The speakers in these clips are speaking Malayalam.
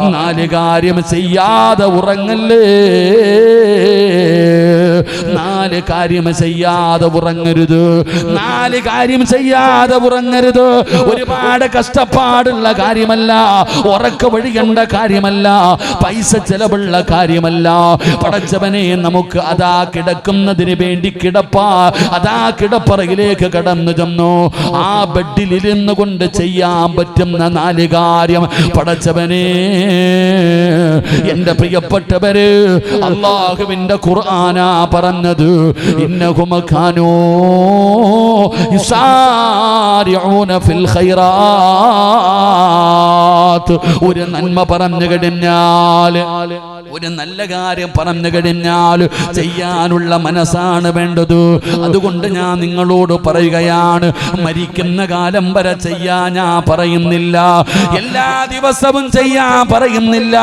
4 കാര്യം ചെയ്യാതെ ഉറങ്ങല്ലേ. 4 കാര്യം ചെയ്യാതെ ഉറങ്ങരുത്. 4 കാര്യം ചെയ്യാതെ ഉറങ്ങരുത്. ഒരുപാട് കഷ്ടപ്പാടുള്ള കാര്യമല്ല, ഉറക്ക വഴിയേണ്ട കാര്യമല്ല, പൈസ ചെലവുള്ള കാര്യമല്ല. പടച്ചവനെ നമുക്ക് അതാ കിടക്കുന്നതിന് വേണ്ടി അതാ കിടപ്പറയിലേക്ക് കടന്നു ചെന്നു. ആ ബെഡിൽ ഇരുന്നു കൊണ്ട് ചെയ്യാൻ പറ്റുന്ന 4 കാര്യം പടച്ചവനെ, എന്റെ പ്രിയപ്പെട്ടവര്, അല്ലാഹുവിന്റെ ഖുർആനാ പറഞ്ഞത്. ഇന്നഹും കാനൂ യുസാരിഊന ഫിൽ ഖൈറാത്ത്. ഒരു നന്മ പറഞ്ഞു കഴിഞ്ഞാൽ, ഒരു നല്ല കാര്യം പറഞ്ഞു കഴിഞ്ഞാൽ ചെയ്യാനുള്ള മനസ്സാണ് വേണ്ടത്. അതുകൊണ്ട് ഞാൻ നിങ്ങളോട് പറയുകയാണ്, മരിക്കുന്ന കാലം വരെ ചെയ്യാൻ ഞാൻ പറയുന്നില്ല, എല്ലാ ദിവസവും ചെയ്യാൻ പറയുന്നില്ല.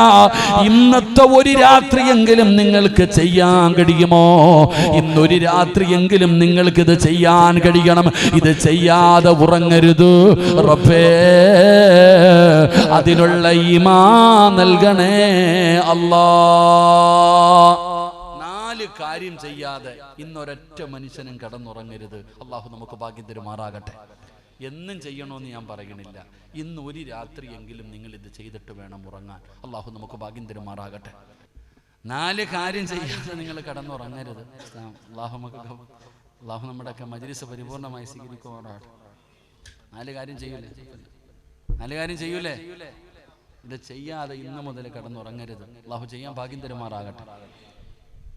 ഇന്നത്തെ ഒരു രാത്രിയെങ്കിലും നിങ്ങൾക്ക് ചെയ്യാൻ കഴിയുമോ? ഇന്നൊരു രാത്രിയെങ്കിലും നിങ്ങൾക്ക് ഇത് ചെയ്യാൻ കഴിയണം. ഇത് ചെയ്യാതെ ഉറങ്ങരുത്. റബ്ബേ, അതിനുള്ള ഈമാൻ നൽകണേ അല്ലാ. 4 കാര്യം ചെയ്യാതെ ഇന്നൊരൊറ്റ മനുഷ്യനും കടന്നുറങ്ങരുത്. അള്ളാഹു നമുക്ക് ഭാഗ്യം തരുമാറാകട്ടെ. എന്നും ചെയ്യണമെന്ന് ഞാൻ പറയണില്ല, ഇന്ന് ഒരു രാത്രിയെങ്കിലും നിങ്ങൾ ഇത് ചെയ്തിട്ട് വേണം ഉറങ്ങാൻ. അള്ളാഹു നമുക്ക് ഭാഗ്യം തരുമാറാകട്ടെ. 4 കാര്യം ചെയ്യാതെ നിങ്ങൾ കടന്നുറങ്ങരുത്. അള്ളാഹു നമ്മുടെയൊക്കെ മജ്‌ലിസ് പരിപൂർണമായി സ്വീകരിക്കുമാറാകട്ടെ. 4 കാര്യം ചെയ്യൂലേ? 4 കാര്യം ചെയ്യൂലേ? ഇത് ചെയ്യാതെ ഇന്ന് മുതൽ കടന്നുറങ്ങരുത്. അള്ളാഹു ചെയ്യാൻ ഭാഗ്യം തരുമാറാകട്ടെ.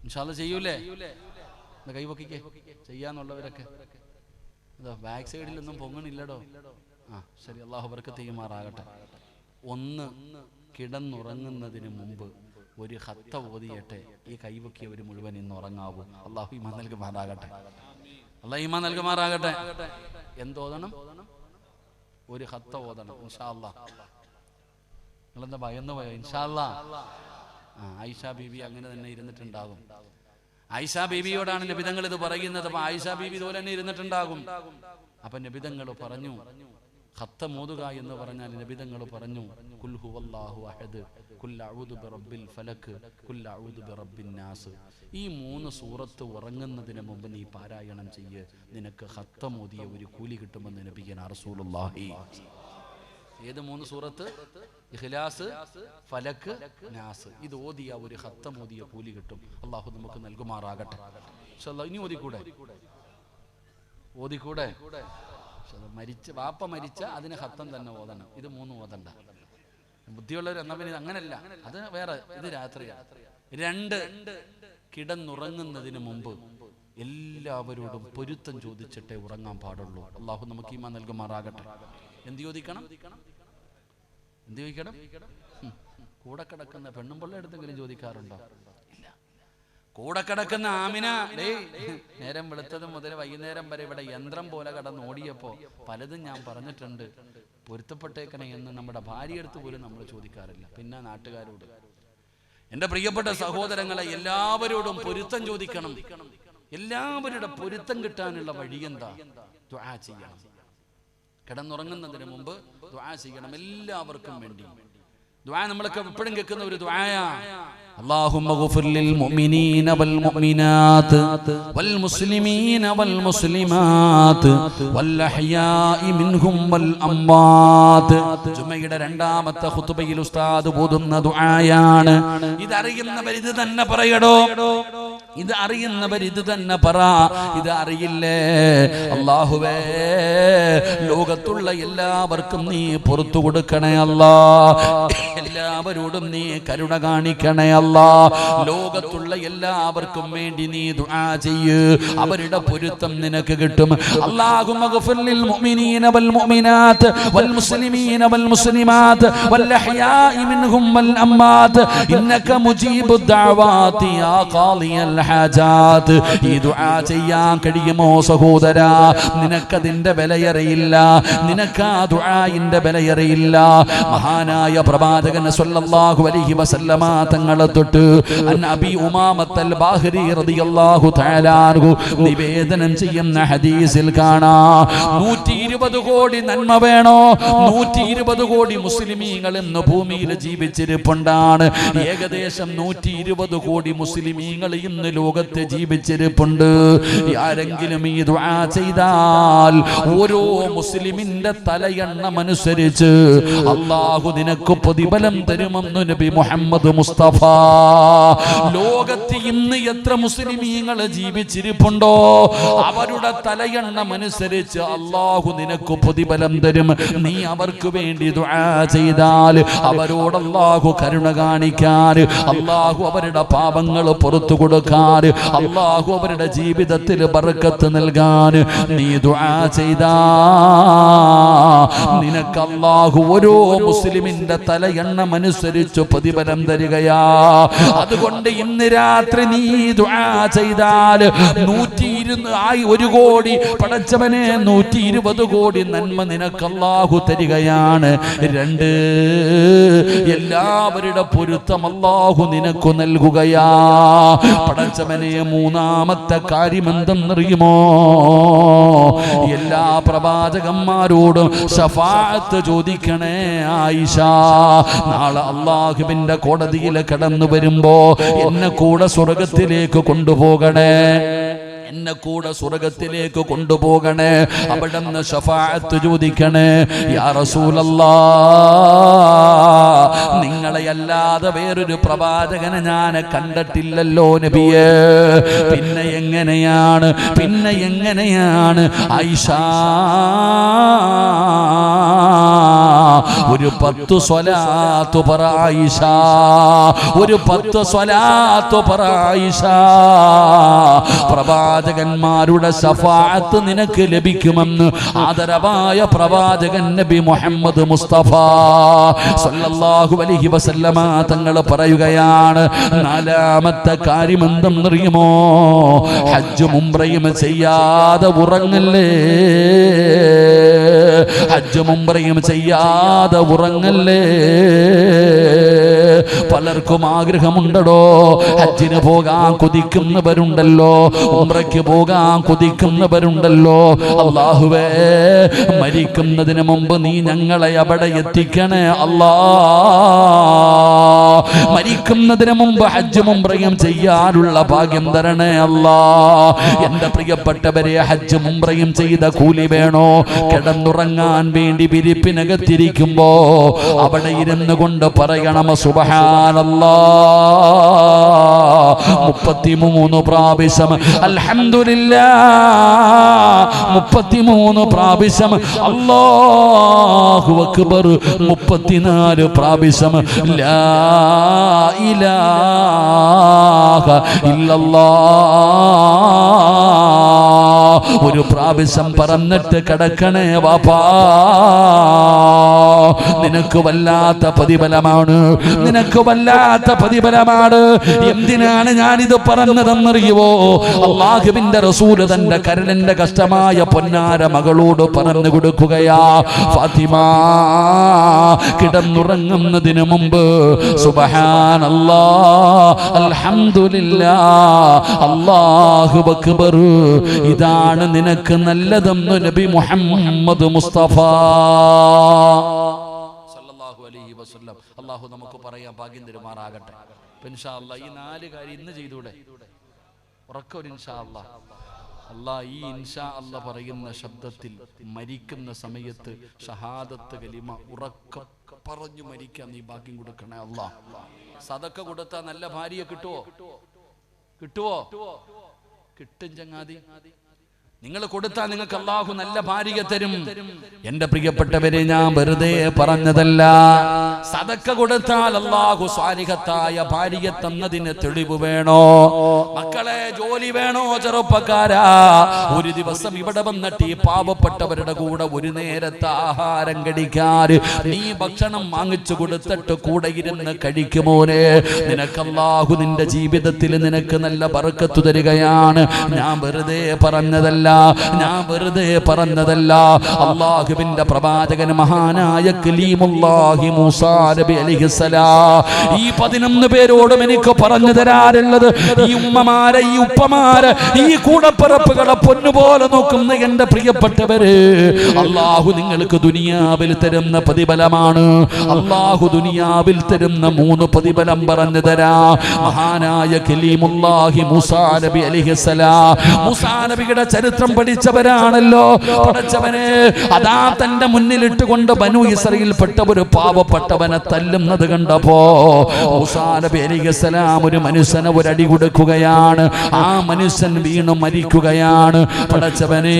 ഇൻഷാ അല്ലാഹ് ചെയ്യൂലേ? കൈവക്കിക്കേ ചെയ്യാന്നുള്ളവരൊക്കെ. ബാക്ക് സൈഡിലൊന്നും പൊങ്ങണില്ലടോ. ശരി, അള്ളാഹു ബർക്കത്ത് ചെയ്യുമാറാകട്ടെ. 1, കിടന്നുറങ്ങുന്നതിന് മുമ്പ് ഒരു ഖത്ത ഓതിയട്ടെ. ഈ കൈവക്കിയവർ മുഴുവൻ ഇന്ന് ഉറങ്ങാവൂ. അള്ളാഹു ഈമാൻ നൽകുമാറാകട്ടെ. അള്ളാഹു ഈമാൻ നൽകുമാറാകട്ടെ. എന്തോതണം? ഒരു ഖത്ത ഓതണം ഇൻഷാ അല്ലാഹ്. നിങ്ങളെന്താ ഭയന്ന് പോയോ? ഇൻഷാ അല്ലാഹ്. ആയിഷ ബീബി അങ്ങനെ തന്നെ ഇരുന്നിട്ടുണ്ടാകും. ആയിഷ ബീബിയോടാണ് നബിതങ്ങൾ ഇത് പറയുന്നത്. അപ്പൊ ആയിഷ ബീബി ഇതുപോലെ തന്നെ ഇരുന്നിട്ടുണ്ടാകും. അപ്പൊ നബിതങ്ങൾ പറഞ്ഞു, ഖത്തം ഓതുക എന്ന് പറഞ്ഞാൽ നബിതങ്ങൾ പറഞ്ഞു, ഖുൽ ഹുവല്ലാഹു അഹദ്, ഖുൽ അഊദു ബിറബ്ബിൽ ഫലക്, ഖുൽ അഊദു ബിറബ്ബിൻ നാസ്. ഈ 3 സൂറത്ത് ഉറങ്ങുന്നതിന് മുമ്പ് നീ പാരായണം ചെയ്യ്. നിനക്ക് ഖത്തം ഓതിയ ഒരു കൂലി കിട്ടുമെന്ന് നബിയന റസൂലുള്ളാഹി. ഏത് 3 സൂറത്ത്? ഇഖ്ലാസ്, ഫലക്, നാസ്. ഇത് ഓതിയ ഒരു ഖത്തം ഓതിയ കൂലി കിട്ടും. അള്ളാഹു നമുക്ക് നൽകുമാറാകട്ടെ. ഇനി ഓതിക്കൂടെ? വാപ്പ മരിച്ച അതിന് ഖത്തം തന്നെ ഓതണം. ഇത് 3 ഓതണ്ട. ബുദ്ധിയുള്ളവർ എന്നാ പിന്നെ അങ്ങനല്ല, അത് വേറെ. ഇത് രാത്രിയാണ്. 2, കിടന്നുറങ്ങുന്നതിന് മുമ്പ് എല്ലാവരോടും പൊരുത്തം ചോദിച്ചിട്ടേ ഉറങ്ങാൻ പാടുള്ളൂ. അള്ളാഹു നമുക്ക് ഈമാൻ നൽകുമാറാകട്ടെ. എന്ത് ചോദിക്കണം? കൂടെ കിടക്കുന്ന പെണ്ണും പിള്ള എടുത്തെങ്കിലും ചോദിക്കാറുണ്ടോ? ഇല്ല. കൂടെ കിടക്കുന്ന ആമിന, നേരം വെളുത്തത് മുതൽ വൈകുന്നേരം വരെ ഇവിടെ യന്ത്രം പോലെ കടന്നോടിയപ്പോ പലതും ഞാൻ പറഞ്ഞിട്ടുണ്ട്, പൊരുത്തപ്പെട്ടേക്കണേ എന്ന് നമ്മുടെ ഭാര്യയെടുത്ത് പോലും നമ്മൾ ചോദിക്കാറില്ല. പിന്നെ നാട്ടുകാരോട്. എന്റെ പ്രിയപ്പെട്ട സഹോദരങ്ങളെ, എല്ലാവരോടും പൊരുത്തം ചോദിക്കണം. എല്ലാവരുടെ പൊരുത്തം കിട്ടാനുള്ള വഴി എന്താ? ദുആ ചെയ്യണം. കിടന്നുറങ്ങുന്നതിന് മുമ്പ് ദുആ ചെയ്യണം. എല്ലാവർക്കും വേണ്ടി ദുആ നമ്മളൊക്കെ എപ്പോഴും കേൾക്കുന്ന ഒരു ദുആയാ. اللهم اغفر للمؤمنين والمؤمنات والمسلمين والمسلمات والأحياء منهم والأموات. ജുമയുടെ 2ാമത്തെ ഖുതുബയിൽ ഉസ്താദ് ഓതുന്ന ദുആയാണ്. ഇതറിയുന്നവർ ഇത് തന്നെ പറയടോ. ഇത് അറിയുന്നവർ ഇത് തന്നെ പറ. ഇത് അറിയില്ലേ? അല്ലാഹുവേ, ലോകത്തുള്ള എല്ലാവർക്കും നീ പുറത്തു കൊടുക്കണേ അല്ലാ. എല്ലാവരോടും നീ കരുണ കാണിക്കണേ അല്ലാ. ലോകത്തുള്ള എല്ലാവർക്കും വേണ്ടി നീ ദുആ ചെയ്യ്. അവരുടെ പൊരുത്തം നിനക്ക് കിട്ടും. അല്ലാഹുമ്മ ഗ്ഫിർ ലിൽ മുഅ്മിനീന വൽ മുഅ്മിനാത്ത് വൽ മുസ്ലിമീന വൽ മുസ്ലിമാത്ത് വൽ അഹ്യാഇ മിൻഹും വൽ അമ്മാത്ത് ഇന്നക മുജീബുദ് ദഅവാതി യാ ഖാളിയൽ ഹാജാത്ത്. ഈ ദുആ ചെയ്യാൻ കഴിയുമോ സഹോദരാ? നിനക്കതിന്റെ വിലയറിയില്ല. നിനക്ക് ആ ദുആഇന്റെ വിലയറിയില്ല. മഹാനായ പ്രവാചകൻ സ്വല്ലല്ലാഹു സല്ലല്ലാഹു അലൈഹി വസല്ലമ തങ്ങളെ തൊട്ട് അബീ ഉമാമത്തൽ ബാഹിരി റളിയല്ലാഹു തആല അൻഹു നിവേദനം ചെയ്യുന്ന ഹദീസിൽ കാണാം 120 കോടി നന്മ വേണോ? 120 കോടി മുസ്ലിമീങ്ങൾ ഇന്ന് ഭൂമിയിൽ ജീവിച്ചിരിപ്പുണ്ടാണ്. ഏകദേശം 120 കോടി മുസ്ലിമീങ്ങൾ ഇന്ന് ലോകത്ത് ജീവിച്ചിരിപ്പുണ്ട്. ആരെങ്കിലും ഈ ദുആ ചെയ്താൽ ഓരോ മുസ്ലിമിന്റെ തലയെണ്ണമനുസരിച്ച് അല്ലാഹു നിനക്ക് പ്രതിഫലം തരുമെന്ന് നബി മുഹമ്മദ് മുസ്തഫ. ലോകത്ത് ഇന്ന് എത്ര മുസ്ലിമീങ്ങൾ ജീവിച്ചിരിപ്പുണ്ടോ അവരുടെ തലയെണ്ണമനുസരിച്ച് അല്ലാഹു നിനക്ക് പ്രതിഫലം തരും. നീ അവർക്ക് വേണ്ടി ദുആ ചെയ്താൽ അവരോട് അല്ലാഹു കരുണ കാണിക്കാൻ, അല്ലാഹു അവരുടെ പാപങ്ങൾ പുറത്തു കൊടുക്കാൻ, അല്ലാഹു അവരുടെ ജീവിതത്തിൽ ബർക്കത്ത് നൽകാൻ നീ ദുആ ചെയ്താ നിനക്ക് അല്ലാഹു ഓരോ മുസ്ലിമിന്റെ തലയെണ്ണമനുസരിച്ച് പ്രതിഫലം തരികയാ. അതുകൊണ്ട് ഇന്ന് രാത്രി നീ ദുആ ചെയ്താൽ 120 കോടി പടച്ചവനെ 120 കോടി നന്മ നിനക്ക് അല്ലാഹു തരികയാണ്. 2 എല്ലാവരുടെ പൊരുത്തം അല്ലാഹു നിനക്ക് നൽകുകയാ. പടച്ചവനെ മൂന്നാമത്തെ കാര്യം എന്തെന്നറിയുമോ? എല്ലാ പ്രവാചകന്മാരോടും ശഫാഅത്ത് ചോദിക്കണേ ആയിഷ. നാളെ അല്ലാഹുവിന്റെ കോടതിയിൽ കടന്നു വരുമ്പോ എന്നെ കൂടെ സ്വർഗത്തിലേക്ക് കൊണ്ടുപോകണേ, എന്നെ കൂടെ സ്വർഗത്തിലേക്ക് കൊണ്ടുപോകണേ. അവിടെ നിന്ന് ശഫാഅത്ത് ചോദിക്കണേ. യാ റസൂലല്ലാഹ്, നിങ്ങളെ അല്ലാതെ വേറൊരു പ്രവാചകനെ ഞാൻ കണ്ടിട്ടില്ലല്ലോ നബിയേ. പിന്നെ എങ്ങനെയാണ് ആയിഷ ഒരു 10 സ്വലാത്ത് പറ ആയിഷ, ഒരു 10 സ്വലാത്ത് പറ ആയിഷ. പ്രവാചകന്മാരുടെ ശഫാഅത്ത് നിനക്ക് ലഭിക്കുമെന്ന് ആദരവായ പ്രവാചകൻ നബി മുഹമ്മദ് മുസ്തഫ സല്ലല്ലാഹു അലൈഹി വസല്ലമ തങ്ങൾ പറയുകയാണ്. 4ാമത്തെ കാര്യം എന്തെന്നറിയുമോ? ഹജ്ജും ഉംറയും ചെയ്യാതെ ഉറങ്ങല്ലേ, ഹജ്ജും ഉംറയും ചെയ്യാതെ ഉറങ്ങല്ലേ. പലർക്കും ആഗ്രഹമുണ്ടോ? ഹജ്ജിന് പോകാൻ കൊതിക്കുന്നവരുണ്ടല്ലോ, ഉംറയ്ക്ക് പോകാൻ കൊതിക്കുന്നവരുണ്ടല്ലോ. അല്ലാഹുവേ, മരിക്കുന്നതിന് മുമ്പ് നീ ഞങ്ങളെ അവിടെ എത്തിക്കണേ അല്ലാ. മരിക്കുന്നതിന് മുമ്പ് ഹജ്ജും ഉംറയും ചെയ്യാനുള്ള ഭാഗ്യം തരണേ അല്ലാ. എന്റെ പ്രിയപ്പെട്ടവരെ, ഹജ്ജും ഉംറയും ചെയ്ത കൂലി വേണോ? കിടന്നുറങ്ങാൻ വേണ്ടി വിരിപ്പിനകത്തിരിക്കുമ്പോ അവിടെ ഇരുന്നു കൊണ്ട് പറയണം സുബ്ഹാനല്ലാഹ് 33 പ്രാവശ്യം, അൽഹംദുലില്ലാഹ് 33 പ്രാവശ്യം, അല്ലാഹു അക്ബർ 34 പ്രാവശ്യം, ലാ ഇലാഹ ഇല്ലല്ലാഹ് ഒരു പ്രാവശ്യം പറഞ്ഞിട്ട് കിടക്കണേ വാപ്പാ. നിനക്ക് വല്ലാത്ത പ്രതിഫലമാണ്, നിനക്ക് വല്ലാത്ത പ്രതിഫലമാണ്. എന്തിനാണ് ഞാനിത് പറഞ്ഞതെന്നറിയുവോ? അല്ലാഹുവിന്റെ റസൂല് തന്റെ കരളിന്റെ കഷ്ടമായ പൊന്നാര മകളോട് പറഞ്ഞു കൊടുക്കുകയാ. ഫാത്തിമ കിടന്നുറങ്ങുന്നതിന് മുമ്പ് സുബ്ഹാനല്ലാഹ്, അൽഹംദുലില്ലാഹ്, അല്ലാഹു അക്ബർ, ഇതാണ് നിനക്ക് നല്ലതെന്ന് നബി മുഹമ്മദ് മുസ്തഫ സല്ലല്ലാഹു അലൈഹി വസല്ലം. അല്ലാഹു നമുക്ക് പറയാൻ ഭാഗ്യം തരുമാറാകട്ടെ. ഇൻഷാ അല്ലാഹ് ഈ 4 കാര്യം ഇന്ന് ചെയ്തൂടെ? ഉറക്കൊരു ഇൻഷാ അല്ലാഹ്. അല്ലാഹ് ഈ ഇൻഷാ അല്ലാഹ് പറയുന്ന ശബ്ദത്തിൽ മരിക്കുന്ന സമയത്ത് ഷഹാദത്ത് കലിമ ഉറക്ക പറഞ്ഞു മരിക്കാൻ നീ ഭാഗ്യം കൊടുക്കണേ അല്ലാഹ്. സദക്ക കൊടുത്താൽ നല്ല ഭാര്യയെ കിട്ടുവോ? കിട്ടും ചങ്ങാതി. നിങ്ങൾ കൊടുത്താൽ നിങ്ങൾക്ക് അല്ലാഹു നല്ല ഭാര്യ തരും. എന്റെ പ്രിയപ്പെട്ടവരെ, ഞാൻ വെറുതെ പറഞ്ഞതല്ല. സദക്ക കൊടുത്താൽ അല്ലാഹു സ്വാലിഹത്തായ ഭാര്യ തന്നതിന് തെളിവ് വേണോ? മക്കളെ, ജോലി വേണോ? ചെറുപ്പക്കാരാ, ഒരു ദിവസം ഇവിടെ വന്നിട്ട് ഈ പാവപ്പെട്ടവരുടെ കൂടെ ഒരു നേരത്തെ ആഹാരം കഴിക്കാൻ നീ ഭക്ഷണം വാങ്ങിച്ചു കൊടുത്തിട്ട് കൂടെ ഇരുന്ന് കഴിക്കുമോനെ, നിനക്ക് അല്ലാഹു നിന്റെ ജീവിതത്തിൽ നിനക്ക് നല്ല ബർക്കത്ത് തരികയാണ്. ഞാൻ വെറുതെ പറഞ്ഞതല്ല. ഞാൻ വെറുതെ പറഞ്ഞതല്ല. അള്ളാഹുവിന്റെ പ്രവാചകൻ മഹാനായ കലീമുല്ലാഹി മൂസാ നബി അലൈഹിസ്സലാം ഈ 11 പേരോടും എനിക്ക് പറഞ്ഞു തരാറുള്ളത്, ഈ ഉമ്മമാരെ, ഈ ഉപ്പമാരെ, ഈ കൂടപ്പിറപ്പുകളെ പൊന്നുപോലെ നോക്കുന്ന എന്റെ പ്രിയപ്പെട്ടവര്, അള്ളാഹു നിങ്ങൾക്ക് ദുനിയാവിൽ തരുന്ന പ്രതിഫലമാണ്. അള്ളാഹു ദുനിയാവിൽ തരുന്ന 3 പ്രതിഫലം പറഞ്ഞു തരാ. മഹാനായ കലീമുല്ലാഹി മൂസാ നബി അലൈഹിസ്സലാം, മൂസാ നബിയുടെ ചരിത്രം പഠിച്ചവരാണല്ലോ. പഠിച്ചവനെ അതാ തന്റെ മുന്നിലിട്ടുകൊണ്ട് ബനൂ ഇസ്രായേൽപ്പെട്ട ഒരു പാവപ്പെട്ടവനെ തല്ലുന്നത് കണ്ടപ്പോ മൂസാ നബി അലൈഹിസ്സലാം ഒരു മനുഷ്യനെ ഒരടി കൊടുക്കുകയാണ്. ആ മനുഷ്യൻ വീണു മരിക്കുകയാണ്. പഠിച്ചവനെ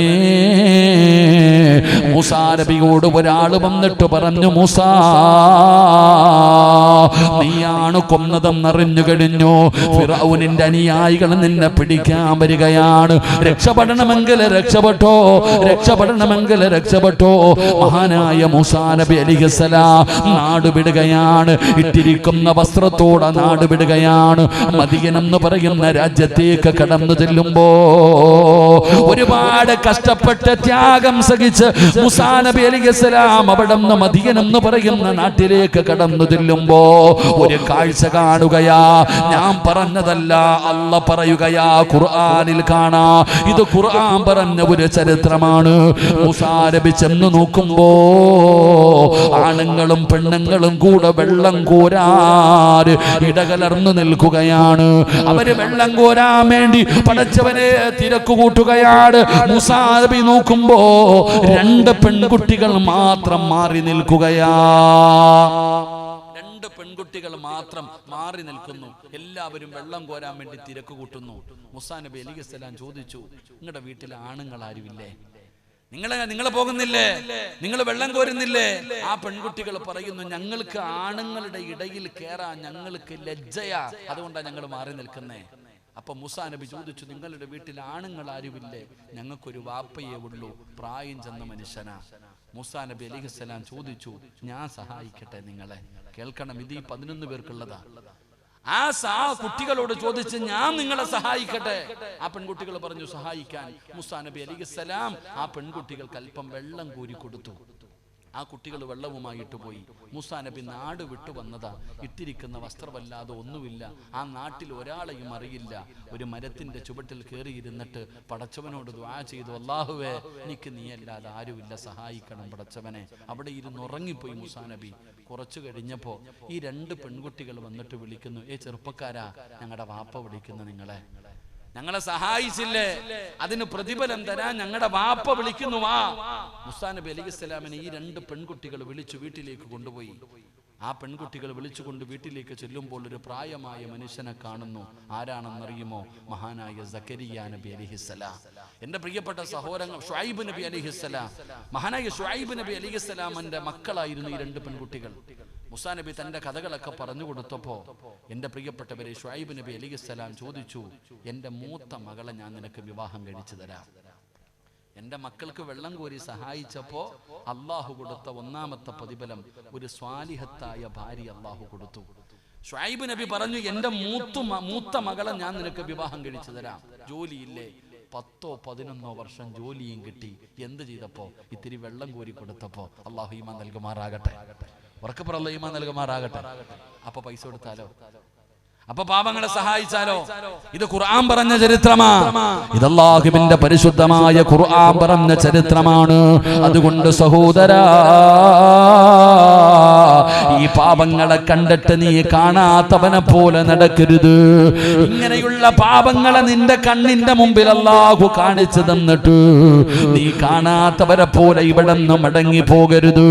മൂസാ നബിയോട് ഒരാൾ വന്നിട്ട് പറഞ്ഞു, മൂസാ നീയാണ് കൊന്നതെന്നറിഞ്ഞു കഴിഞ്ഞു. ഫിറഔനിന്റെ അനുയായികൾ നിന്നെ പിടിക്കാൻ വരികയാണ്. രക്ഷപ്പെടണമെങ്കിൽ രക്ഷപ്പെട്ടോ, രക്ഷപ്പെടണമെങ്കിൽ രക്ഷപ്പെട്ടോ. മഹാനായ മൂസാ നബി അലൈഹിസ്സലാം നാട് വിടുകയാണ്. ഇട്ടിരിക്കുന്ന വസ്ത്രത്തോടെ നാട് വിടുകയാണ്. മദിയൻ എന്ന് പറയുന്ന രാജ്യത്തേക്ക് കടന്നു ചെല്ലുമ്പോ ഒരുപാട് കഷ്ടപ്പെട്ട് ത്യാഗം സഹിച്ച് മൂസാ നബി അലൈഹിസ്സലാം അവിടെ നിന്ന് മദിയൻ എന്ന് പറയുന്ന നാട്ടിലേക്ക് കടന്നു ചെല്ലുമ്പോ ഒരു കാഴ്ച കാണുകയാ. ഞാൻ പറഞ്ഞതല്ല, അല്ല പറയുകയാ. ഖുർആനിൽ കാണാ. ഇത് ഖുർആൻ പറഞ്ഞ ഒരു ചരിത്രമാണ്. മൂസാ നബി ചെന്ന് നോക്കുമ്പോ ആണുങ്ങളും പെണ്ണുങ്ങളും കൂടെ വെള്ളം കോരാൻ ഇടകലർന്നു നിൽക്കുകയാണ്. അവര് വെള്ളം കോരാൻ വേണ്ടി പടച്ചവനെ തിരക്ക് കൂട്ടുകയാണ്. മൂസാ നബി നോക്കുമ്പോ 2 പെൺകുട്ടികൾ മാത്രം മാറി നിൽക്കുകയാ. 2 പെൺകുട്ടികൾ മാത്രം മാറി നിൽക്കുന്നു. എല്ലാവരും വെള്ളം കോരാൻ വേണ്ടി തിരക്ക് കൂട്ടുന്നു. മൂസാ നബി അലൈഹിസ്സലാം ചോദിച്ചു, നിങ്ങളുടെ വീട്ടിൽ ആണുങ്ങൾ ആരുമില്ലേ? നിങ്ങൾ പോകുന്നില്ലേ? നിങ്ങൾ വെള്ളം കോരുന്നില്ലേ? ആ പെൺകുട്ടികൾ പറയുന്നു, ഞങ്ങൾക്ക് ആണുങ്ങളുടെ ഇടയിൽ കയറാൻ ഞങ്ങൾക്ക് ലജ്ജയാ, അതുകൊണ്ടാണ് ഞങ്ങൾ മാറി നിൽക്കുന്നേ. അപ്പൊ മൂസാ നബി ചോദിച്ചു, നിങ്ങളുടെ വീട്ടിൽ ആണുങ്ങൾ ആരുമില്ലേ? ഞങ്ങൾക്കൊരു വാപ്പയേ ഉള്ളൂ, പ്രായം ചെന്ന മനുഷ്യനാ. മൂസാ നബി അലൈഹിസ്സലാം ചോദിച്ചു, ഞാൻ സഹായിക്കട്ടെ നിങ്ങളെ? കേൾക്കണം, ഇത് ഈ 11 പേർക്കുള്ളതാ. ആ കുട്ടികളോട് ചോദിച്ച്, ഞാൻ നിങ്ങളെ സഹായിക്കട്ടെ? ആ പെൺകുട്ടികൾ പറഞ്ഞു സഹായിക്കാൻ. മൂസാ നബി അലൈഹിസ്സലാം ആ പെൺകുട്ടികൾക്ക് അല്പം വെള്ളം കോരി കൊടുത്തു. ആ കുട്ടികൾ വെള്ളവുമായിട്ട് പോയി. മൂസാ നബി നാട് വിട്ടു വന്നതാ. ഇട്ടിരിക്കുന്ന വസ്ത്രമല്ലാതെ ഒന്നുമില്ല. ആ നാട്ടിൽ ഒരാളെയും അറിയില്ല. ഒരു മരത്തിന്റെ ചുവട്ടിൽ കയറിയിരുന്നിട്ട് പടച്ചവനോട് ദുആ ചെയ്തു, അല്ലാഹുവേ എനിക്ക് നീയല്ലാതെ ആരുമില്ല, സഹായിക്കണം പടച്ചവനെ. അവിടെ ഇരുന്ന് ഉറങ്ങിപ്പോയി മൂസാ നബി. കുറച്ചു കഴിഞ്ഞപ്പോ ഈ 2 പെൺകുട്ടികൾ വന്നിട്ട് വിളിക്കുന്നു, ചെറുപ്പക്കാരാ, ഞങ്ങളുടെ വാപ്പ വിളിക്കുന്നു, ഞങ്ങളെ സഹായിച്ചില്ലേ, അതിന് പ്രതിഫലം തരാൻ ഞങ്ങളുടെ വാപ്പ വിളിക്കുന്നു, വാ. മൂസാ നബി അലൈഹിസ്സലാമിനെ ഈ 2 പെൺകുട്ടികൾ വിളിച്ചു വീട്ടിലേക്ക് കൊണ്ടുപോയി. ആ പെൺകുട്ടികൾ വിളിച്ചുകൊണ്ട് വീട്ടിലേക്ക് ചെല്ലുമ്പോൾ ഒരു പ്രായമായ മനുഷ്യനെ കാണുന്നു. ആരാണെന്നറിയുമോ? മഹാനായ സക്കരിയ നബി അലൈഹിസ്സലാം. എന്റെ പ്രിയപ്പെട്ട സഹോദരങ്ങൾ, ശുഐബ് നബി അലൈഹിസ്സലാം, മഹാനായ ശുഐബ് നബി അലൈഹിസ്സലാമിന്റെ മക്കളായിരുന്നു ഈ 2 പെൺകുട്ടികൾ. മൂസാ നബി തന്റെ കഥകളൊക്കെ പറഞ്ഞു കൊടുത്തപ്പോ എന്റെ പ്രിയപ്പെട്ടവരെ, ശുഐബ് നബി അലൈഹിസ്സലാം ചോദിച്ചു, എന്റെ മൂത്ത മകളെ ഞാൻ നിനക്ക് വിവാഹം കഴിച്ചു തരാം. എന്റെ മക്കൾക്ക് വെള്ളം കോരി സഹായിച്ചപ്പോ അള്ളാഹു കൊടുത്ത 1ാമത്തെ പ്രതിഫലം ഒരു സ്വാലിഹത്തായ ഭാര്യ അള്ളാഹു കൊടുത്തു. ശുഐബ് നബി പറഞ്ഞു, എന്റെ മൂത്ത മകളെ ഞാൻ നിനക്ക് വിവാഹം കഴിച്ചു തരാം. ജോലിയില്ലേ? 10-11 വർഷം ജോലിയും കിട്ടി. എന്ത് ചെയ്തപ്പോ? ഇത്തിരി വെള്ളം കോരി കൊടുത്തപ്പോ. അള്ളാഹു ഈമാൻ നൽകുമാറാകട്ടെ, ഉറക്കപ്പുറ അല്ലാഹു ഈമാൻ നൽകുമാറാകട്ടെ. അപ്പൊ പൈസ കൊടുത്താലോ? അപ്പൊ പാപങ്ങളെ സഹായിച്ചാലോ? ഇത് ഖുർആൻ പറഞ്ഞ ചരിത്രമാ. ഇത് അല്ലാഹുവിന്റെ പരിശുദ്ധമായ ഖുർആൻ പറഞ്ഞ ചരിത്രമാണ്. അതുകൊണ്ട് സഹോദരാ, ഈ പാപങ്ങളെ കണ്ടിട്ട് നീ കാണാത്തവനെ പോലെ നടക്കരുത്. ഇങ്ങനെയുള്ള പാപങ്ങളെ നിന്റെ കണ്ണിന്റെ മുമ്പിൽ അല്ലാഹു കാണിച്ചു തന്നിട്ട് നീ കാണാത്തവരെ പോലെ ഇവിടെ നിന്ന് മടങ്ങി പോകരുത്.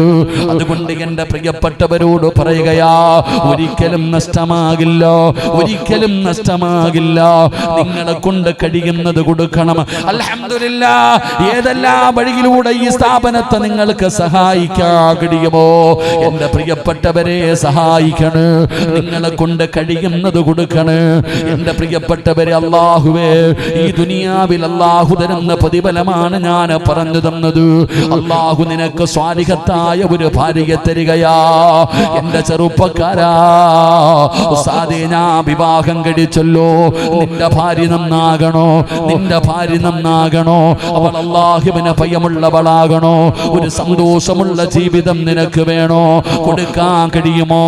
അതുകൊണ്ട് എന്റെ പ്രിയപ്പെട്ടവരോട് പറയുകയാ, ഒരിക്കലും നഷ്ടമാകില്ല, ഒരിക്കലും നഷ്ടമാകില്ല. നിങ്ങളെ കൊണ്ട് കഴിയുന്നത് കൊടുക്കണം. അൽഹംദുലില്ലാഹ്, ഏതെല്ലാം വഴിയിലൂടെ ഈ സ്ഥാപനത്തെ നിങ്ങൾക്ക് സഹായിക്കാൻ കഴിയുമോ എന്റെ പ്രിയ പ്രിയപ്പെട്ടവരെ സഹായിക്കണ്, നിങ്ങളെ കൊണ്ട് കഴിയുന്നത് കൊടുക്കണ്. എന്റെ പ്രിയപ്പെട്ടവരെ, അല്ലാഹുവേ, ഈ ദുനിയാവിൽ അല്ലാഹു തരുന്ന പ്രതിഫലമാണ് ഞാൻ പറഞ്ഞു തന്നത്. അല്ലാഹു നിനക്ക് സ്വാലിഹത്തായ ഒരു ഭാര്യയെ തരികയാ. എന്റെ ചെറുപ്പക്കാരാ, ഉസ്താദേ, ഞാൻ വിവാഹം കഴിച്ചല്ലോ, നിന്റെ ഭാര്യ നന്നാകണോ, നിന്റെ ഭാര്യ നന്നാകണോ, അവൾ അല്ലാഹുവിനെ ഭയമുള്ളവളാകണോ, ഒരു സന്തോഷമുള്ള ജീവിതം നിനക്ക് വേണോ, കൊടുക്കാൻ കഴിയുമോ?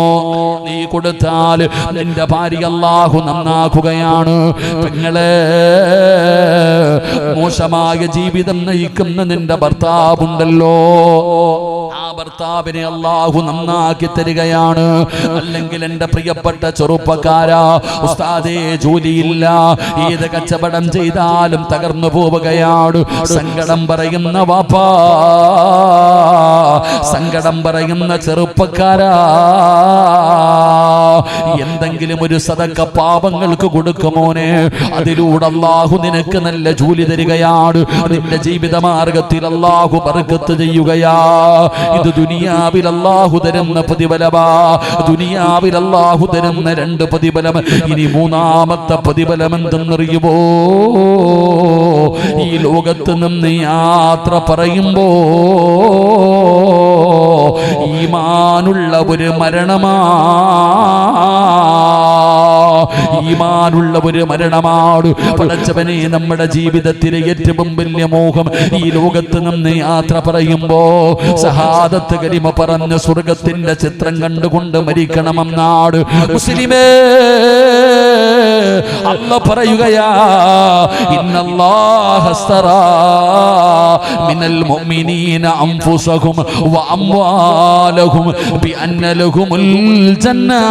നീ കൊടുത്താൽ നിന്റെ ഭാര്യ അല്ലാഹു നന്നാക്കുകയാണ്. പെങ്ങളെ, മോശമായ ജീവിതം നയിക്കുന്ന നിന്റെ ഭർത്താവുണ്ടല്ലോ, ആ ഭർത്താവിനെ അല്ലാഹു നന്നാക്കി തരികയാണ്. അല്ലെങ്കിൽ എന്റെ പ്രിയപ്പെട്ട ചെറുപ്പക്കാരാ, ഉസ്താദേ, ജോലിയില്ല, ഏത് കച്ചവടം ചെയ്താലും തകർന്നു പോവുകയാണ്. സങ്കടം പറയുന്ന വാപ്പാ, സങ്കടം പറയുന്ന ചെറുപ്പക്കാരാ, എന്തെങ്കിലും ഒരു സദക്ക പാപങ്ങൾക്ക് കൊടുക്കുമോനെ, അതിലൂടെ അല്ലാഹു നിനക്ക് നല്ല ജോലി തരികയാണ്. നിന്റെ ജീവിത മാർഗത്തിൽ അല്ലാഹു ബർക്കത്ത് ചെയ്യുകയാ. ഇത് ദുനിയാവിൽ അല്ലാഹു തരുന്ന പ്രതിഫലമാ. ദുനിയാവിൽ അല്ലാഹു തരുന്ന 2 പ്രതിഫലം. ഇനി 3ാമത്തെ പ്രതിഫലം എന്തെന്നറിയുമോ? ഈ ലോകത്ത് നിന്ന് യാത്ര പറയുമ്പോ ഈമാനുള്ള ഒരു മരണമാ, ഈമാനുള്ള ഒരു മരണമാണ്. പടച്ചവനെ, നമ്മുടെ ജീവിതത്തിലെ ഏറ്റവും വലിയ മോഹം ഈ ലോകത്ത് നിന്ന് യാത്ര പറയുമ്പോ ഷഹാദത്ത് കലിമ പറഞ്ഞ് സ്വർഗത്തിന്റെ ചിത്രം കണ്ടുകൊണ്ട് മരിക്കണമെന്നാണ്. മുസ്ലിമേ, അല്ലാഹു പറയുകയാ, ഇന്നല്ലാഹ അസ്തറാ മിനൽ മുഅ്മിനീന അൻഫുസഹും വ അംവാലഹും ബിഅന്ന ലഹുമുൽ ജന്നാ.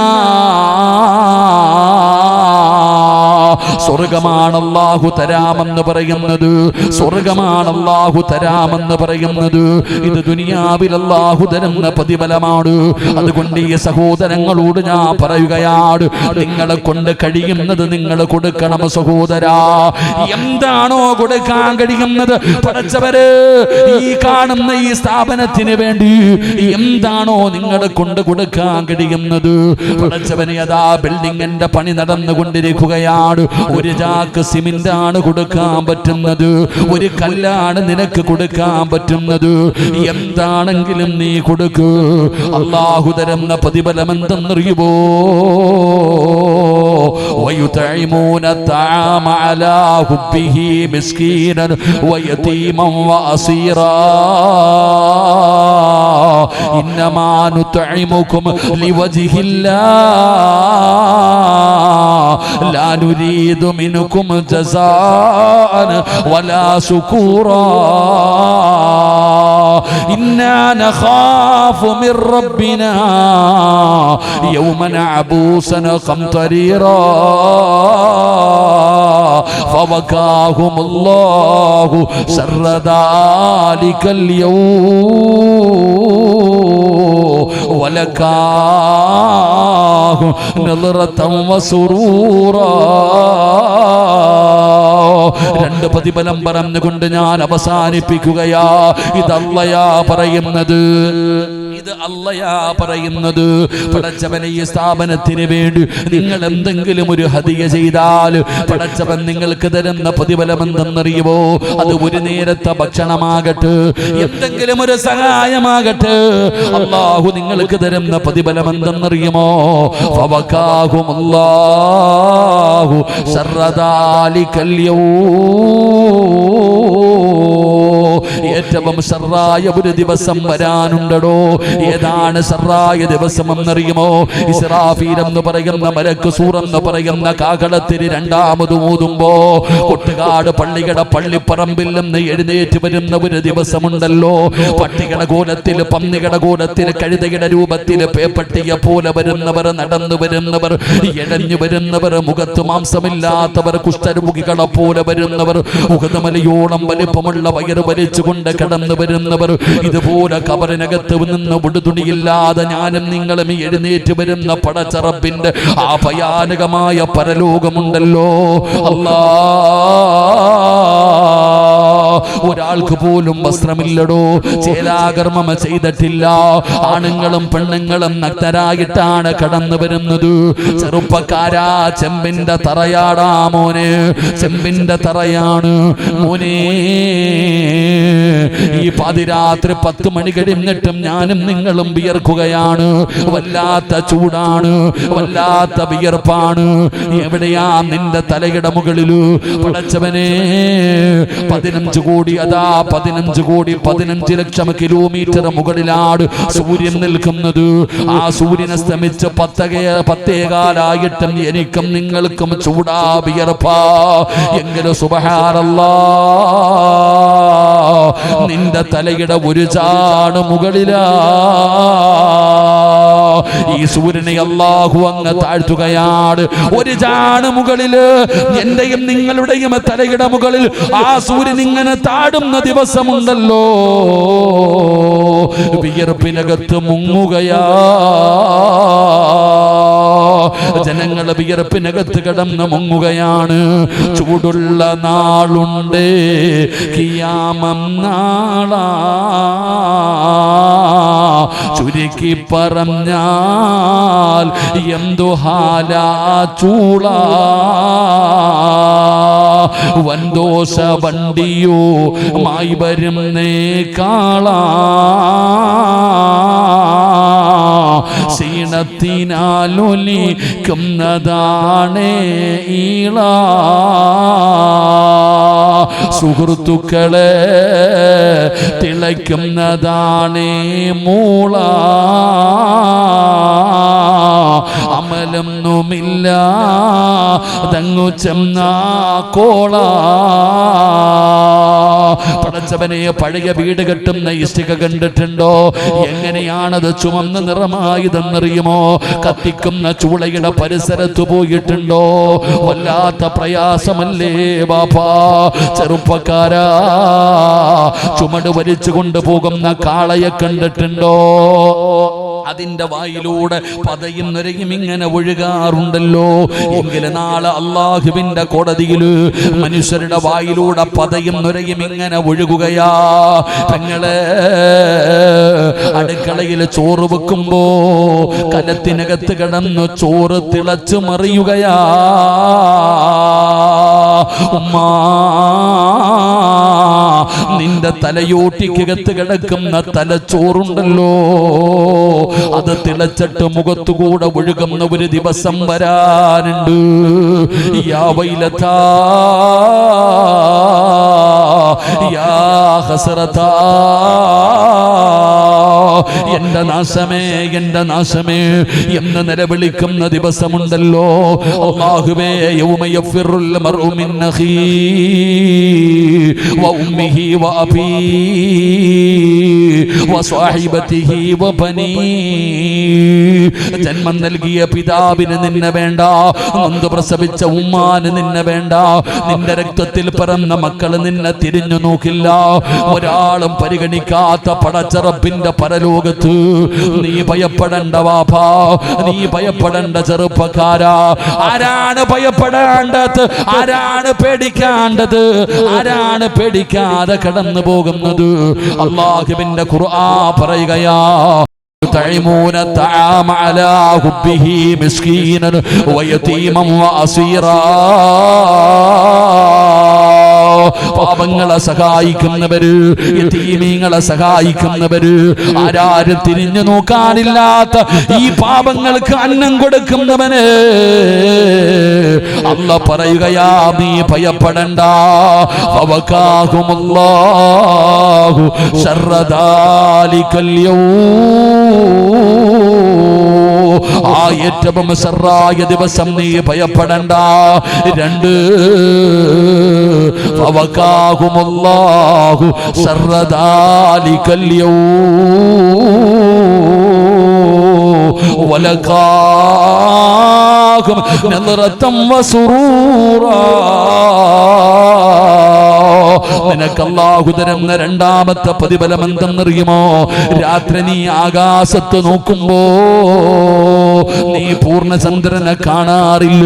സ്വർഗമാണ് അല്ലാഹു തരാമെന്ന് പറയുന്നത്, സ്വർഗമാണ് അല്ലാഹു തരാമെന്ന് പറയുന്നത്. ഇത് ദുനിയാവിൽ അല്ലാഹു തരുന്ന പ്രതിഫലമാണ്. അതുകൊണ്ട് ഈ സഹോദരങ്ങളോട് ഞാൻ പറയുകയാണ്, നിങ്ങളെ കൊണ്ട് കഴിയുന്നത് നിങ്ങൾ കൊടുക്കണം സഹോദരാ. എന്താണോ കൊടുക്കാൻ കഴിയുന്നത്, പടച്ചവര്, ഈ കാണുന്ന ഈ സ്ഥാപനത്തിന് വേണ്ടി എന്താണോ നിങ്ങളെ കൊണ്ട് കൊടുക്കാൻ കഴിയുന്നത്, പടച്ചവനെ, അതാ ബിൽഡിങ്ങിന്റെ പണി നടന്നുകൊണ്ടിരിക്കുകയാണ്. ഒരു ചാക്ക് സിമന്റാണ് കൊടുക്കാൻ പറ്റുന്നത്, ഒരു കല്ലാണ് നിനക്ക് കൊടുക്കാൻ പറ്റുന്നത്. എന്താണെങ്കിലും നീ കൊടുക്കൂ. അല്ലാഹു തരുന്ന പ്രതിഫലം എന്തെന്നറിയുമോ? ويطعمون الطعام على حبه مسكينا ويتيما وأسيرا إنما نطعمكم لوجه الله لا نريد منكم جزاء ولا شكورا إنا نخاف من ربنا يوما عبوسا قمطريرا فوقاهم الله شر ذلك اليوم ولقاهم نظرة وسرورا. 2 പ്രതിഫലം പറഞ്ഞുകൊണ്ട് ഞാൻ അവസാനിപ്പിക്കുകയാ. ഇത് അല്ലാഹയാ പറയുന്നത്, ഇത് അല്ലാഹയാ പറയുന്നത്. പടച്ചവനെ, ഈ സ്ഥാപനത്തിന് വേണ്ടി നിങ്ങൾ എന്തെങ്കിലും ഒരു ഹദിയ ചെയ്താൽ പടച്ചവൻ നിങ്ങൾക്ക് തരുന്ന പ്രതിഫലം എന്തെന്നറിയുമോ? അത് ഒരു നേരത്തെ ഭക്ഷണമാകട്ടെ, എന്തെങ്കിലും ഒരു സഹായമാകട്ടെ, അല്ലാഹു നിങ്ങൾക്ക് തരുന്ന പ്രതിഫലം എന്തെന്നറിയുമോ? ഫവഖാഹുമുല്ലാഹു ശർറ ദാലികൽ യൗം. ഏറ്റവും ശർറായ ഒരു ദിവസം വരാനുണ്ടോ? ഏതാണ് ശർറായ ദിവസം എന്നറിയുമോ? ഇസ്രാഫീൽ എന്ന് പറയുന്ന മലക്ക് സൂർ എന്ന് പറയുന്ന കാഹളത്തിന് 2ാമത് ഊതുമ്പോ കൊട്ടുകാട് പള്ളിയുടെ പള്ളിപ്പറമ്പിൽ നിന്ന് എഴുന്നേറ്റ് വരുന്ന ഒരു ദിവസമുണ്ടല്ലോ. പട്ടികളുടെ കോലത്തിൽ, പന്നികളുടെ കോലത്തിൽ, കഴുതയുടെ രൂപത്തിൽ, പേപ്പട്ടിയെ പോലെ വരുന്നവർ, നടന്നു വരുന്നവർ, എഴഞ്ഞു വരുന്നവർ, മുഖത്ത് മാംസമില്ലാത്തവർ, കുഷ്ഠരോഗികളെ പോലെ വരുന്നവർ, ഉഹദമലയോളം വലിപ്പമുള്ള വയറ് വലിച്ചുകൊണ്ട് കടന്നു വരുന്നവർ, ഇതുപോലെ കബറിനകത്ത് നിന്ന് ഉടുതുണിയില്ലാതെ ഞാനും നിങ്ങളും എഴുന്നേറ്റ് വരുന്ന പടച്ചറബിന്റെ ആ ഭയാനകമായ പരലോകമുണ്ടല്ലോ. അല്ലാഹ് ഒരാൾക്ക് പോലും വസ്ത്രമില്ലടോ, ചേലാകർമ്മം ചെയ്തിട്ടില്ല. ആണുങ്ങളും പെണ്ണുങ്ങളും നഗ്നരായിട്ടാണ് കടന്നു വരുന്നത്. ചെറുപ്പക്കാരാ, ചെമ്പിന്റെ തറയാടാ മോനെ, ചെമ്പിന്റെ തറയാണ് മോനെ. ഈ പാതിരാത്രി 10 മണി കഴിഞ്ഞിട്ടും ഞാനും നിങ്ങളും വിയർക്കുകയാണ്. വല്ലാത്ത ചൂടാണ്, വല്ലാത്ത വിയർപ്പാണ്. എവിടെയാ നിന്റെ തലയുടെ മുകളില് പടച്ചവനെ? 15 കോടി, അതാ 15 കോടി 15 ലക്ഷം കിലോമീറ്റർ മുകളിലാണ് സൂര്യൻ നിൽക്കുന്നത്. ആ സൂര്യൻ അസ്തമിച്ച് 10 കാലായിട്ടും എനിക്കും നിങ്ങൾക്കും ചൂടാ, വിയർപ്പാ. എങ്കിലും സുബ്ഹാനല്ലാഹ്, നിന്റെ തലയുടെ ഒരു ചാണ് മുകളിലാ. ഈ സൂര്യനെ അല്ലാഹു അങ്ങ് താഴ്ത്തുകയാണ്. ഒരു ചാണ് മുകളില് എന്റെയും നിങ്ങളുടെയും തലയുടെ മുകളിൽ ആ സൂര്യൻ ഇങ്ങനെ താടുന്ന ദിവസമുണ്ടല്ലോ, വിയർപ്പിനകത്ത് മുങ്ങുകയാ. ജനങ്ങൾ വിയർപ്പിനകത്ത് കിടന്ന് മുങ്ങുകയാണ്. ചൂടുള്ള നാളുണ്ട്, ഖിയാമം നാളാ. ചുരുക്കി പറഞ്ഞാൽ എന്തു ഹാലാ ചൂളാ. വൻദോഷ വണ്ടിയോ മായി വരുന്നേ കാളാ. ക്ഷീണത്തിനാലൊലിക്കുന്നതാണേ ഈള. സുഹൃത്തുക്കളെ തിളയ്ക്കുന്നതാണേ മൂള. അമലൊന്നുമില്ല തങ്ങു ചെന്ന കോള. പടച്ചവനെ, പഴയ വീട് കെട്ടുന്ന ഇഷ്ടിക കണ്ടിട്ടുണ്ടോ? എങ്ങനെയാണത് ചുമന്ന നിറമായതെന്നറിയുമോ? കത്തിക്കുന്ന ചൂളയുടെ പരിസരത്ത് പോയിട്ടുണ്ടോ? വല്ലാത്ത പ്രയാസമല്ലേ ബാപ്പാ. ചെറുപ്പക്കാരാ, ചുമട് വലിച്ചു കൊണ്ടുപോകുന്ന കാളയെ കണ്ടിട്ടുണ്ടോ? അതിന്റെ വായിലൂടെ പതയും നിറയും ഇങ്ങനെ ഒഴുകാറുണ്ടല്ലോ. എങ്കിലും നാളെ അള്ളാഹുവിന്റെ കോടതിയില് മനുഷ്യരുടെ വായിലൂടെ പതയും നിറയും ഇങ്ങനെ ഒഴുകുകയാ. പെങ്ങളെ, അടുക്കളയിൽ ചോറ് വെക്കുമ്പോ കലത്തിനകത്ത് കിടന്ന് ചോറ് തിളച്ചു മറിയുകയാ. ഉമ്മാ, നിന്റെ തലയോട്ടിക്കകത്ത് കിടക്കുന്ന തലച്ചോറുണ്ടല്ലോ, അത് തിളച്ചിട്ട് മുഖത്തുകൂടെ ഒഴുകുന്ന ഒരു ദിവസം വരാനുണ്ട്. യാ വൈലതാ, യാ ഹസ്രതാ, എന്റെ നാശമേ, എന്റെ നാശമേ എന്ന് നിലവിളിക്കുന്ന ദിവസമുണ്ടല്ലോ. അല്ലാഹുവേ, യൗമ യഫിറുൽ മർഉ മിൻ അഖീഹി വ ഉമ്മിഹി വ അബീഹി വ സ്വഹിബതിഹി വ ബനീഹി. ജന്മം നൽകിയ പിതാവിന് നിന്നെ വേണ്ട, നൊന്ത് പ്രസവിച്ച ഉമ്മാന് നിന്നെ വേണ്ട, നിന്റെ രക്തത്തിൽ പിറന്ന മക്കള് നിന്നെ തിരിഞ്ഞു നോക്കില്ല. ഒരാളും പരിഗണിക്കാത്ത പടച്ച റബ്ബിന്റെ പരലോകത്ത് നീ ഭയപ്പെടേണ്ട വാപ്പാ, നീ ഭയപ്പെടേണ്ട ചെറുപ്പക്കാരാ. ആരാണ് ഭയപ്പെടേണ്ടത്? ആരാണ് പേടിക്കേണ്ടത്? ആരാണ് പേടിക്കാതെ കടന്നു പോകുന്നത്? അല്ലാഹുവിന്റെ ഖുർആൻ പറയുകയാ, يطعمون الطعام على حبه مسكينا ويتيما واسيرا. പാപങ്ങളെ സഹായിക്കുന്നവര്, യതീമീങ്ങളെ സഹായിക്കുന്നവര്, ആരാരും തിരിഞ്ഞു നോക്കാനില്ലാത്ത ഈ പാപങ്ങൾക്ക് അന്നം കൊടുക്കുന്നവന് അല്ലാഹ് പറയുകയാ, നീ ഭയപ്പെടണ്ട. ഫവകാഹുമുല്ലാഹു ശർറ ദാലികൽ ആ ഏറ്റവും ശർറായ ദിവസം നീ ഭയപ്പെടണ്ട. 2 ഫവകാഹുമുല്ലാഹു ശർറ ദാലികൽ വലകാഹും നദ്റതൻ വസുറൂറാ. നിനക്ക് അല്ലാഹു തരുന്ന രണ്ടാമത്തെ പ്രതിഫലം എന്തെന്നറിയുമോ? രാത്രി നീ ആകാശത്ത് നോക്കുമ്പോ നീ പൂർണ്ണചന്ദ്രനെ കാണാറില്ല,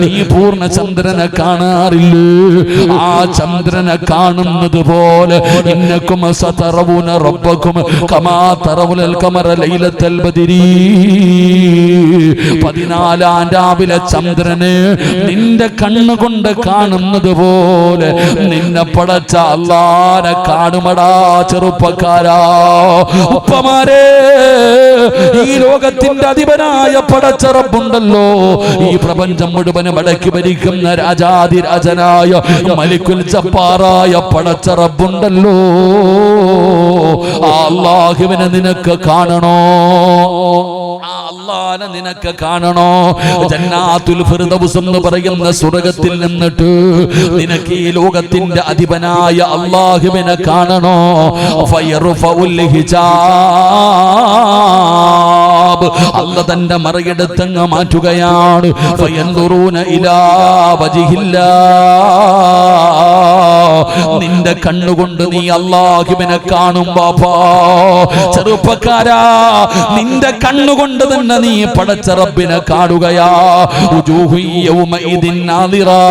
നീ പൂർണ്ണചന്ദ്രനെ കാണാറില്ല. ആ ചന്ദ്രനെ കാണുന്നത് പോലെ ഇന്നക്കും സതറവുന റബ്ബക്കും കമാ തറവുൽ ഖമറ ലൈലത്തുൽ ബദരി. 14-ാം രാവിലെ ചന്ദ്രനെ നിന്റെ കണ്ണുകൊണ്ട് കാണുന്നത് പോലെ നിന്നെ പടച്ച അല്ലാഹനെ കാണുമടാ ചെറുപ്പക്കാരാ. ഉപ്പമാരെ, ഈ ലോകത്തിന്റെ അധിപനായ പടച്ച റബ്ബുണ്ടല്ലോ, ഈ പ്രപഞ്ചം മുഴുവനും അടക്കി ഭരിക്കുന്ന രാജാതിരാജനായ മലിക്കുൽ ജബ്ബാറായ പടച്ച റബ്ബുണ്ടല്ലോ, ആ അല്ലാഹുവിനെ നിനക്ക് കാണണോ? ആ അല്ലാഹനെ നിനക്ക് കാണണോ? ജന്നാത്തുൽ ഫിർദൗസ് എന്ന് പറയുന്ന സ്വർഗ്ഗത്തിൽ നിന്നിട്ട് നിനക്ക് ഈ ലോകത്തിന്റെ അധിപനായ അല്ലാഹുവിനെ കാണണോ? ഫയർഫഉൽ ഹിജാബ്, അല്ലാഹു തന്റെ മറയെടുത്തങ്ങ് മാറ്റുകയാണ്. ഫയൻദുറൂന ഇലാ വജ്ഹില്ലാഹ്, നിന്റെ കണ്ണുകൊണ്ട് നീ അല്ലാഹുവിനെ കാണും. ബാപ്പാ ചെറുപ്പക്കാരാ, നിന്റെ കണ്ണുകൊണ്ട് തന്നെ നീ പടച്ച റബ്ബിനെ കാണുകയാ. വുജൂഹു യൗമഇദിൻ നാദിറാ,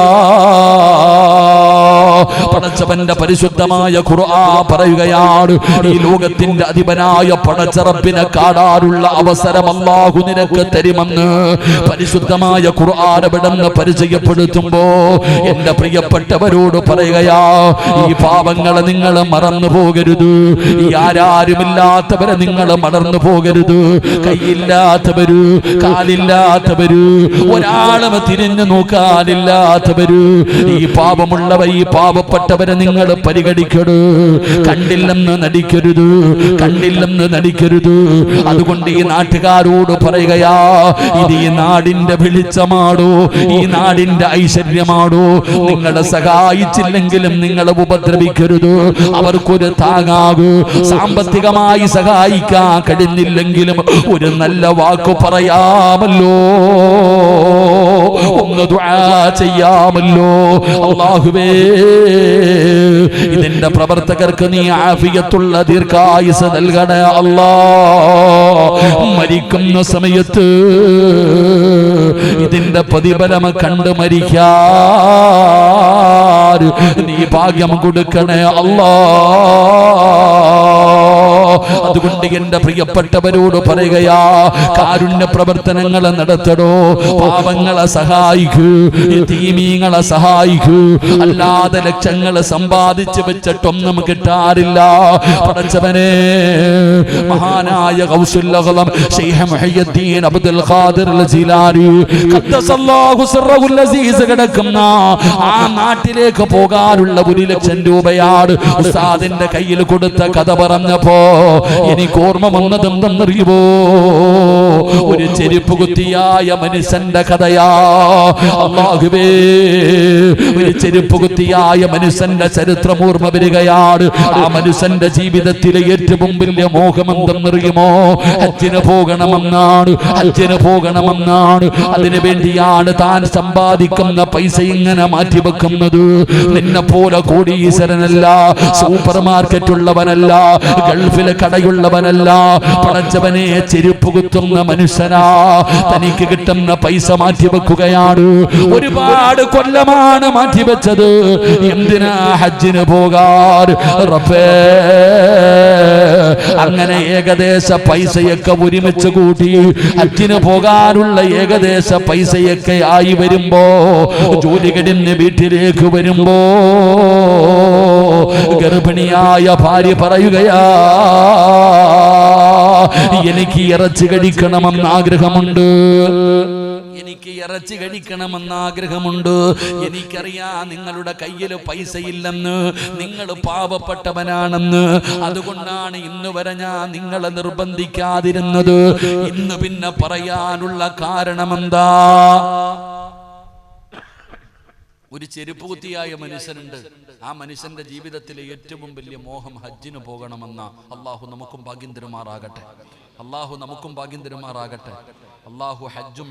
പടച്ചവന്റെ പരിശുദ്ധമായ ഖുർആൻ പറയുകയാണ്, ഈ ലോകത്തിന്റെ അധിപനായ പടച്ച റബ്ബിനെ കാണാനുള്ള അവസരം അല്ലാഹു നിനക്ക് തരുമെന്ന് പരിശുദ്ധമായ ഖുർആൻ എവിടെന്ന് പരിചയപ്പെടുത്തുമ്പോ എന്റെ പ്രിയപ്പെട്ടവരോട് പറയുകയാ, ഈ പാപങ്ങളെ നിങ്ങൾ മറന്നു പോകരുത്. ഈ ആരാരുമില്ലാത്തവരെ നിങ്ങൾ മറന്നു പോകരുത്. കൈയില്ലാത്തവര്, കാലില്ലാത്തവര്, ഒരാളും തിരിഞ്ഞു നോക്കാനില്ലാത്തവര്, ഈ പാപമുള്ളവർ, ഈ പാവപ്പെട്ടവരെ നിങ്ങൾ പരിഗണിക്കരുത്. കണ്ടില്ലെന്ന് നടിക്കരുത്, കണ്ടില്ലെന്ന് നടിക്കരുത്. അതുകൊണ്ട് ഈ നാട്ടുകാരോട് പറയുകയാ, ഇത് ഈ നാടിന്റെ വെളിച്ചമാണോ, ഈ നാടിന്റെ ഐശ്വര്യമാണോ? നിങ്ങളെ സഹായിച്ചില്ലെങ്കിലും നിങ്ങളെ ഉപദ്രവിക്കരുത്. അവർക്കൊരു താങ്ങാകൂ. സാമ്പത്തികമായി സഹായിക്കാൻ കഴിഞ്ഞില്ലെങ്കിലും ഒരു നല്ല വാക്ക് പറയാമല്ലോ, ഒന്ന് ദുആ ചെയ്യാമല്ലോ. അല്ലാഹുവേ, ഇതിന്റെ പ്രവർത്തകർക്ക് നീ ആഫിയത്തുള്ള ദീർഘായുസ് നൽകണേ അല്ലാഹ്. മരിക്കുന്ന സമയത്ത് ഇതിന്റെ പ്രതിഫലം കണ്ട് മരിക്കാൻ നീ ഭാഗ്യം കൊടുക്കണേ അല്ലാഹ്. അതുകൊണ്ട് എന്റെ പ്രിയപ്പെട്ടവരോട് പറയുകയാ, കാരുണ്യ പ്രവർത്തനങ്ങൾ നടത്തടോ, പാവങ്ങളെ സഹായിക്കൂ, യതീമീങ്ങളെ സഹായിക്കൂ. അല്ലാതെ ലക്ഷങ്ങൾ സമ്പാദിച്ചു വെച്ചിട്ടൊന്നും കിട്ടാറില്ല. പടച്ചവനെ, മഹാനായ ഗൗസുൽ അഗ്ലം ശൈഖ് മുഹയ്യിദ്ദീൻ അബ്ദുൽ ഖാദിർ ജിലാനി ഖദ്ദസല്ലാഹു സിർറഹുൽ അസീസ് കിടക്കുന്ന ആ നാട്ടിലേക്ക് പോകാനുള്ള 1 ലക്ഷം രൂപയാണ് ഉസ്താദിന്റെ കയ്യിൽ കൊടുത്ത കഥ പറഞ്ഞപ്പോ എനിക്ക് ഓർമ്മ വന്നതെന്തെന്നറിയുമോ? ഒരു ചെരുപ്പ് കുത്തിയായ മനുഷ്യന്റെ കഥയാ. അല്ലാഹുവേ, ഒരു ചെരുപ്പ് കുത്തിയായ മനുഷ്യന്റെ ചരിത്രം ഓർമ്മ വരികയാണ്. ആ മനുഷ്യന്റെ ജീവിതത്തിലെ ഏറ്റവും വലിയ മോഹം എന്തെന്നറിയുമോ? ഹജ്ജിന് പോകണമെന്നാണ്, ഹജ്ജിന് പോകണമെന്നാണ്. അതിനു വേണ്ടിയാണ് താൻ സമ്പാദിക്കുന്ന പൈസ ഇങ്ങനെ മാറ്റിവെക്കുന്നത്. നിന്നെ പോലെ കോടീശ്വരനല്ല, സൂപ്പർ മാർക്കറ്റ് ഉള്ളവനല്ല, ഗൾഫിലെ കടയുള്ളവനല്ല. പടച്ചവനെ, ചെരുപ്പ് കുത്തുന്ന മനുഷ്യനാ. തനിക്ക് കിട്ടുന്ന പൈസ മാറ്റിവെക്കുകയാണ്. ഒരുപാട് കൊല്ലമാണ് മാറ്റിവെച്ചത്. എന്തിനാ? ഹജ്ജിന് പോകാൻ. റബ്ബേ, അങ്ങനെ ഏകദേശ പൈസയൊക്കെ ഒരുമിച്ച് കൂട്ടി ഹജ്ജിന് പോകാനുള്ള ഏകദേശ പൈസയൊക്കെ ആയി വരുമ്പോ, ജോലി കഴിഞ്ഞ് വീട്ടിലേക്ക് വരുമ്പോ ഗർഭിണിയായ ഭാര്യ പറയുകയാ, എനിക്ക് ഇറച്ചി കഴിക്കണമെന്ന് ആഗ്രഹമുണ്ട്, എനിക്ക് ഇറച്ചി കഴിക്കണമെന്ന് ആഗ്രഹമുണ്ട്. എനിക്കറിയാം നിങ്ങളുടെ കയ്യിൽ പൈസയില്ലെന്ന്, നിങ്ങൾ പാവപ്പെട്ടവനാണെന്ന്. അതുകൊണ്ടാണ് ഇന്ന് വരെ ഞാൻ നിങ്ങളെ നിർബന്ധിക്കാതിരുന്നത്. ഇന്ന് പിന്നെ പറയാനുള്ള കാരണമെന്താ? ഒരു ചെരുപ്പ് കുത്തിയായ മനുഷ്യനുണ്ട്. ആ മനുഷ്യന്റെ ജീവിതത്തിലെ ഏറ്റവും വലിയ മോഹം ഹജ്ജിന് പോകണമെന്ന. അള്ളാഹു നമുക്കും ഭാഗ്യം തരുമാറാകട്ടെ. അള്ളാഹു നമുക്കും ഭാഗ്യം തരുമാറാകട്ടെ. അള്ളാഹു ഹജ്ജും